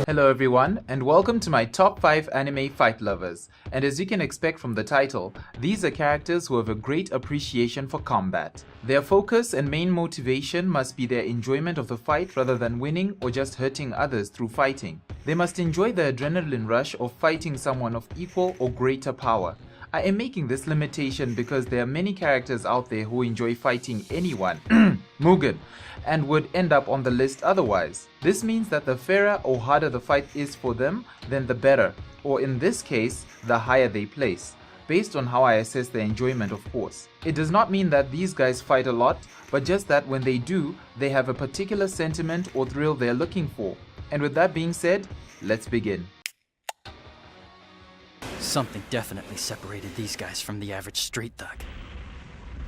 Hello everyone, and welcome to my top 5 anime fight lovers. And as you can expect from the title, these are characters who have a great appreciation for combat. Their focus and main motivation must be their enjoyment of the fight rather than winning or just hurting others through fighting. They must enjoy the adrenaline rush of fighting someone of equal or greater power. I am making this limitation because there are many characters out there who enjoy fighting anyone, Mugen, and would end up on the list otherwise. This means that the fairer or harder the fight is for them, then the better, or in this case, the higher they place, based on how I assess their enjoyment, of course. It does not mean that these guys fight a lot, but just that when they do, they have a particular sentiment or thrill they're looking for. And with that being said, let's begin. Something definitely separated these guys from the average street thug.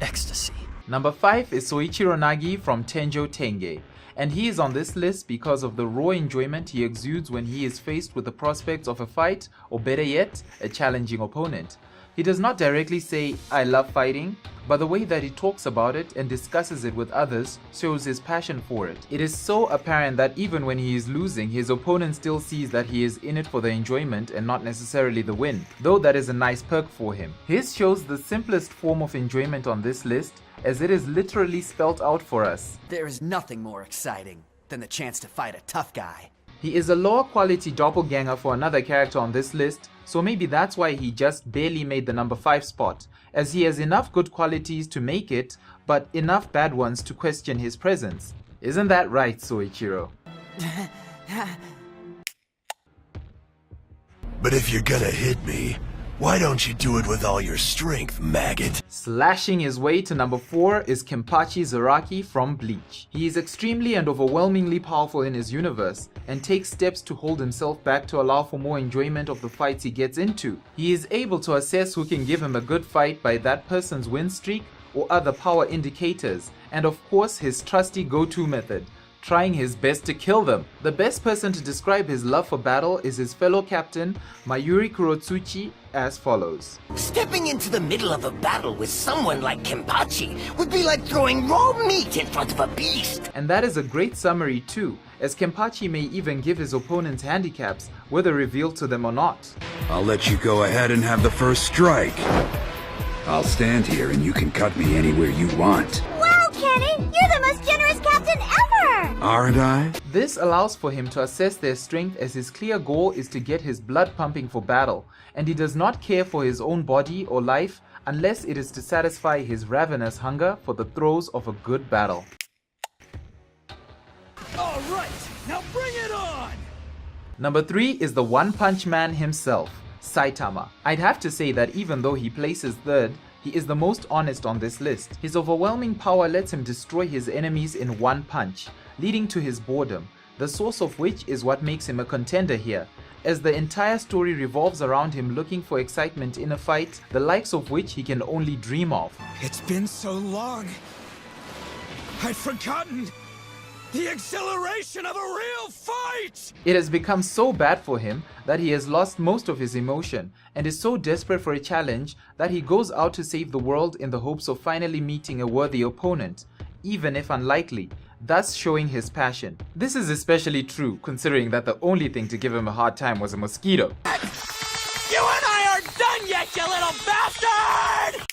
Ecstasy. Number 5 is Ichiro Nagi from Tenjo Tenge, and he is on this list because of the raw enjoyment he exudes when he is faced with the prospects of a fight, or better yet, a challenging opponent. He does not directly say, "I love fighting," but the way that he talks about it and discusses it with others shows his passion for it. It is so apparent that even when he is losing, his opponent still sees that he is in it for the enjoyment and not necessarily the win, though that is a nice perk for him. His shows the simplest form of enjoyment on this list, as it is literally spelt out for us. There is nothing more exciting than the chance to fight a tough guy. He is a lower quality doppelganger for another character on this list, so maybe that's why he just barely made the number 5 spot, as he has enough good qualities to make it, but enough bad ones to question his presence. Isn't that right, Soichiro? But if you're gonna hit me, why don't you do it with all your strength, maggot? Slashing his way to number 4 is Kampachi Zaraki from Bleach. He is extremely and overwhelmingly powerful in his universe, and takes steps to hold himself back to allow for more enjoyment of the fights he gets into. He is able to assess who can give him a good fight by that person's win streak or other power indicators, and of course his trusty go-to method, trying his best to kill them. The best person to describe his love for battle is his fellow captain, Mayuri Kurotsuchi, as follows. Stepping into the middle of a battle with someone like Kampachi would be like throwing raw meat in front of a beast. And that is a great summary too, as Kampachi may even give his opponents handicaps, whether revealed to them or not. I'll let you go ahead and have the first strike. I'll stand here and you can cut me anywhere you want. Wow, Kenny! You're the most generous captain ever! Aren't I? This allows for him to assess their strength, as his clear goal is to get his blood pumping for battle, and he does not care for his own body or life unless it is to satisfy his ravenous hunger for the throes of a good battle. Alright, now bring it on! Number 3 is the One Punch Man himself, Saitama. I'd have to say that even though he places third, he is the most honest on this list. His overwhelming power lets him destroy his enemies in one punch, leading to his boredom, the source of which is what makes him a contender here, as the entire story revolves around him looking for excitement in a fight, the likes of which he can only dream of. It's been so long. I'd forgotten the exhilaration of a real fight! It has become so bad for him that he has lost most of his emotion and is so desperate for a challenge that he goes out to save the world in the hopes of finally meeting a worthy opponent, even if unlikely, thus showing his passion. This is especially true considering that the only thing to give him a hard time was a mosquito. You and I aren't done yet, you little bastard!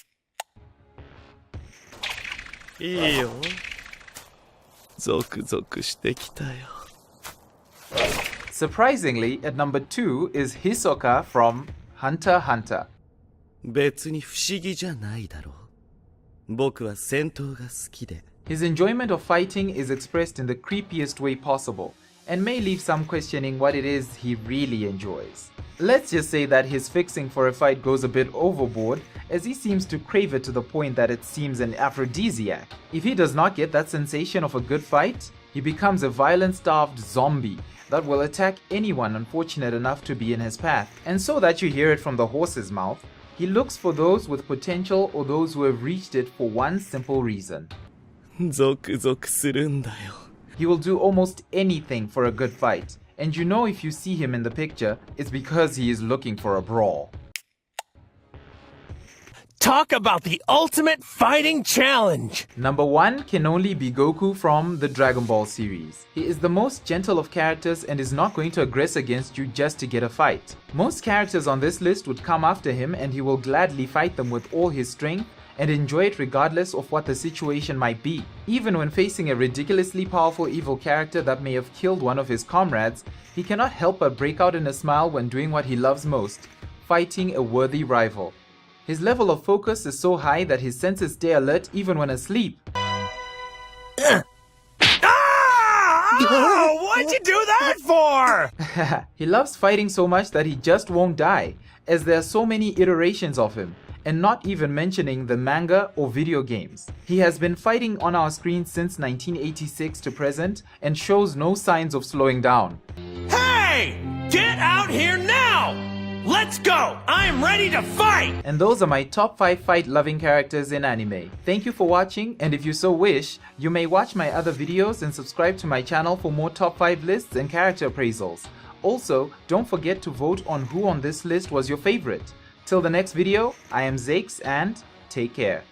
Surprisingly, at number 2 is Hisoka from Hunter x Hunter. 別に不思議じゃないだろう。僕は戦闘が好きで。 His enjoyment of fighting is expressed in the creepiest way possible, and may leave some questioning what it is he really enjoys. Let's just say that his fixing for a fight goes a bit overboard, as he seems to crave it to the point that it seems an aphrodisiac. If he does not get that sensation of a good fight, he becomes a violence-starved zombie that will attack anyone unfortunate enough to be in his path. And so that you hear it from the horse's mouth, he looks for those with potential or those who have reached it for one simple reason. ゾクゾクするんだよ。 He will do almost anything for a good fight, and you know if you see him in the picture, it's because he is looking for a brawl. Talk about the ultimate fighting challenge! Number 1 can only be Goku from the Dragon Ball series. He is the most gentle of characters and is not going to aggress against you just to get a fight. Most characters on this list would come after him and he will gladly fight them with all his strength and enjoy it regardless of what the situation might be. Even when facing a ridiculously powerful evil character that may have killed one of his comrades, he cannot help but break out in a smile when doing what he loves most, fighting a worthy rival. His level of focus is so high that his senses stay alert even when asleep. Oh, what'd you do that for? He loves fighting so much that he just won't die, as there are so many iterations of him, and not even mentioning the manga or video games. He has been fighting on our screen since 1986 to present and shows no signs of slowing down. Hey! Get out here now! Let's go! I'm ready to fight! And those are my top 5 fight-loving characters in anime. Thank you for watching, and if you so wish, you may watch my other videos and subscribe to my channel for more top 5 lists and character appraisals. Also, don't forget to vote on who on this list was your favorite. Till the next video, I am Zakes and take care.